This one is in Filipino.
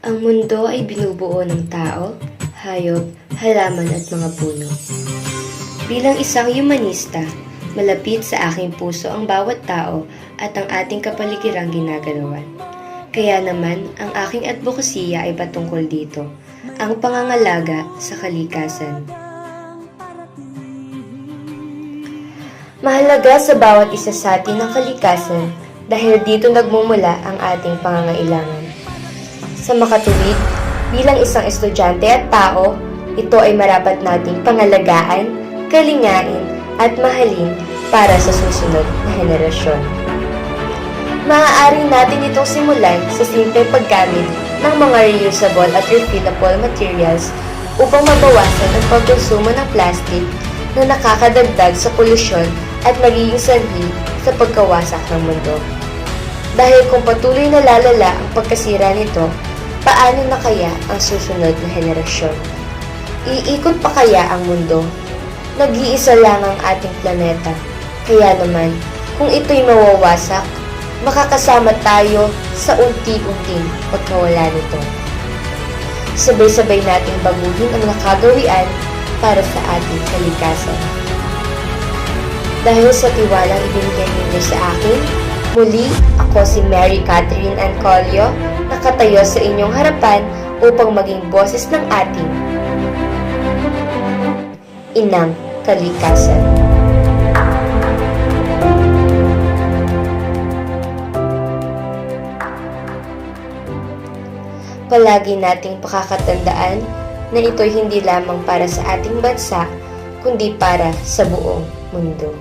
Ang mundo ay binubuo ng tao, hayop, halaman at mga puno. Bilang isang humanista, malapit sa aking puso ang bawat tao at ang ating kapaligirang ginagalawan. Kaya naman, ang aking advokasya ay patungkol dito, ang pangangalaga sa kalikasan. Mahalaga sa bawat isa sa atin ang kalikasan dahil dito nagmumula ang ating pangangailangan. Sa makatuwid, bilang isang estudyante at tao, ito ay marapat nating pangalagaan, kalingain at mahalin para sa susunod na henerasyon. Maaari natin itong simulan sa simpleng paggamit ng mga reusable at refillable materials upang mabawasan ang pagkonsumo ng plastic na nakakadagdag sa polusyon at magiging sanhi sa pagkawasak ng mundo. Dahil kung patuloy na lalala ang pagkasira nito, paano na kaya ang susunod na henerasyon? Iikot pa kaya ang mundo? Nag-iisa lang ang ating planeta. Kaya naman, kung ito'y mawawasak, makakasama tayo sa unti-unting pagkawala nito. Sabay-sabay nating baguhin ang nakagawian para sa ating kalikasan. Dahil sa tiwalang ibinigay ninyo sa akin, muli ako si Mary Catherine Ancolio, nakatayo sa inyong harapan upang maging boses ng ating inang kalikasan. Palagi nating pakakatandaan na ito'y hindi lamang para sa ating bansa, kundi para sa buong mundo.